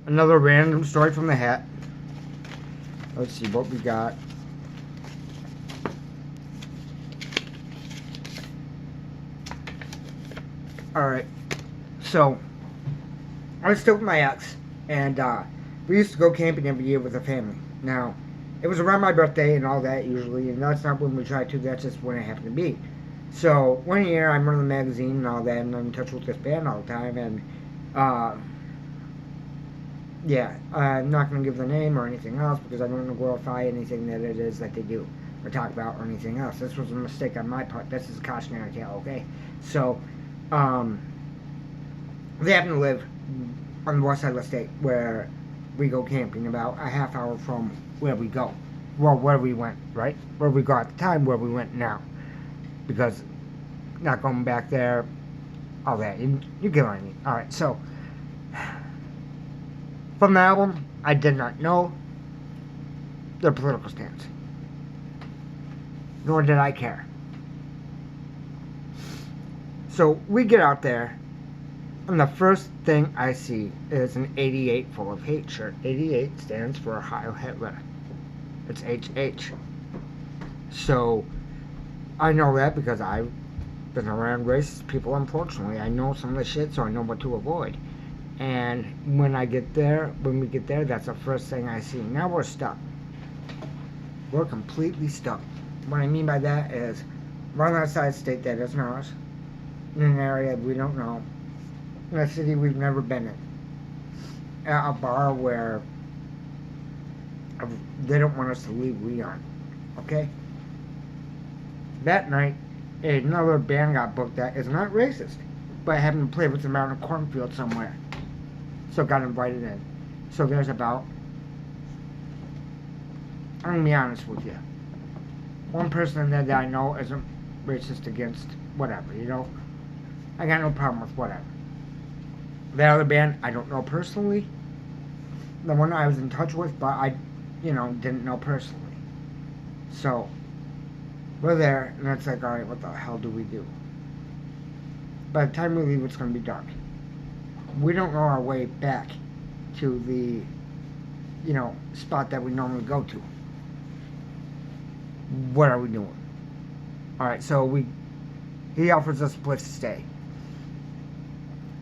Another random story from the hat. Let's see what we got. Alright. So, I was still with my ex. And we used to go camping every year with the family. Now, it was around my birthday and all that usually. And that's not when we try to. That's just when it happened to be. So, one year I'm running the magazine and all that. And I'm in touch with this band all the time. And yeah, I'm not going to give the name or anything else because I don't want to glorify anything that it is that they do or talk about or anything else. This was a mistake on my part. This is a cautionary tale, okay? So, they happen to live on the west side of the state where we go camping, about a half hour from where we go. Well, where we went, right? Where we go at the time, where we went now. Because not going back there, all that. You get what I mean. Alright, so from the album, I did not know their political stance. Nor did I care. So we get out there, and the first thing I see is an 88 full of hate shirt. 88 stands for Heil Hitler. It's HH. So I know that because I've been around racist people, unfortunately. I know some of the shit, so I know what to avoid. And when we get there, that's the first thing I see. Now we're stuck. We're completely stuck. What I mean by that is, we're on that side of the state that isn't ours, in an area we don't know, in a city we've never been in, at a bar where they don't want us to leave, we aren't. Okay? That night, another band got booked that is not racist, but happened to play with them out in a cornfield somewhere. So got invited in. So there's about, I'm going to be honest with you, one person in there that I know isn't racist against whatever, you know? I got no problem with whatever. The other band, I don't know personally. The one I was in touch with, but I, didn't know personally. So, we're there, and it's like, alright, what the hell do we do? By the time we leave, it's going to be dark. We don't know our way back to the, spot that we normally go to. What are we doing? Alright, so he offers us a place to stay.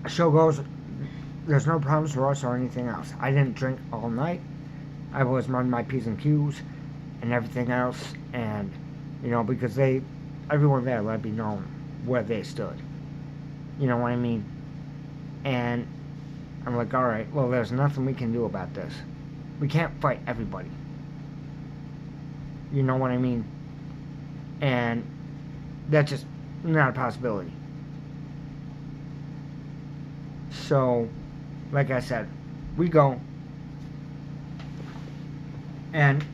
The show goes, there's no problems for us or anything else. I didn't drink all night. I was running my P's and Q's and everything else, and, because everyone there let me know where they stood. You know what I mean? And I'm like, alright, well, there's nothing we can do about this. We can't fight everybody. You know what I mean? And that's just not a possibility. So, like I said, we go. And,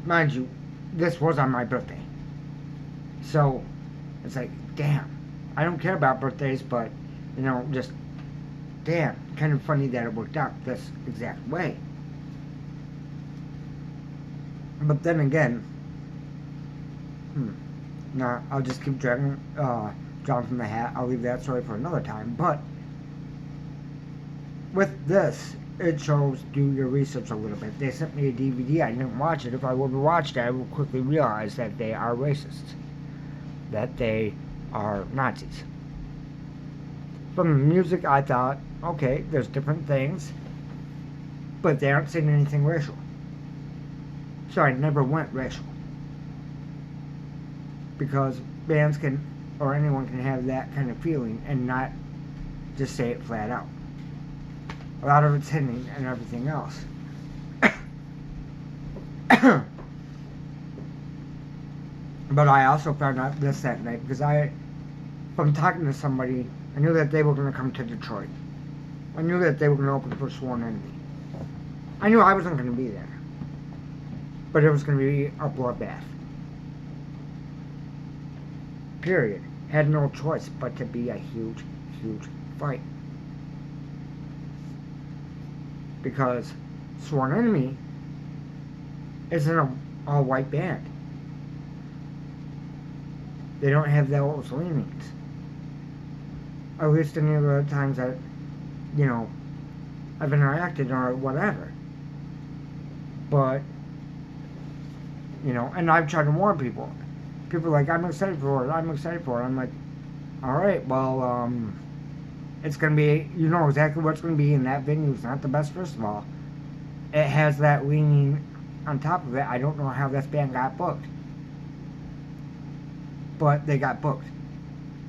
mind you, this was on my birthday. So, it's like, damn. I don't care about birthdays, but, just, damn, kind of funny that it worked out this exact way. But then again, nah, I'll just keep drawing from the hat. I'll leave that story for another time. But with this, it shows do your research a little bit. They sent me a DVD. I didn't watch it. If I would have watched it, I would quickly realize that they are racists. That they are Nazis. From the music, I thought, okay, there's different things, but they aren't saying anything racial. So I never went racial. Because bands can, or anyone can have that kind of feeling and not just say it flat out. A lot of it's hidden and everything else. But I also found out this that night because from talking to somebody, I knew that they were going to come to Detroit. I knew that they were going to open for Sworn Enemy. I knew I wasn't going to be there. But it was going to be a bloodbath. Period. Had no choice but to be a huge, huge fight. Because Sworn Enemy isn't an all-white band. They don't have those leanings. At least any of the times that, I've interacted or whatever. But, you know, and I've tried to warn people. People are like, I'm excited for it, I'm excited for it. I'm like, alright, well, it's going to be, you know exactly what's going to be in that venue. It's not the best, first of all. It has that leaning on top of it. I don't know how this band got booked. But they got booked.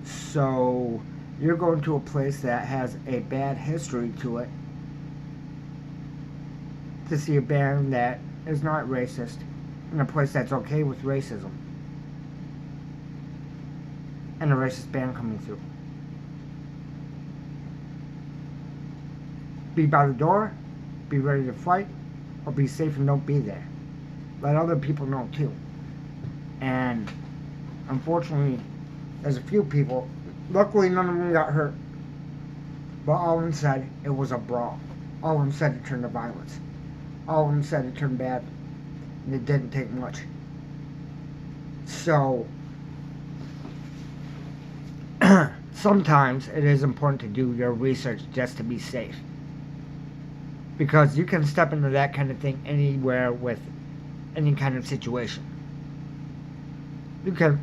So, you're going to a place that has a bad history to it to see a band that is not racist in a place that's okay with racism. And a racist band coming through. Be by the door, be ready to fight, or be safe and don't be there. Let other people know too. And unfortunately, there's a few people, luckily none of them got hurt, but all of them said it was a brawl. All of them said it turned to violence. All of them said it turned bad, and it didn't take much. So, sometimes it is important to do your research just to be safe. Because you can step into that kind of thing anywhere with any kind of situation. You can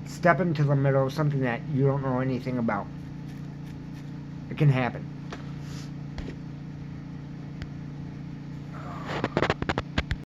step into the middle of something that you don't know anything about. It can happen.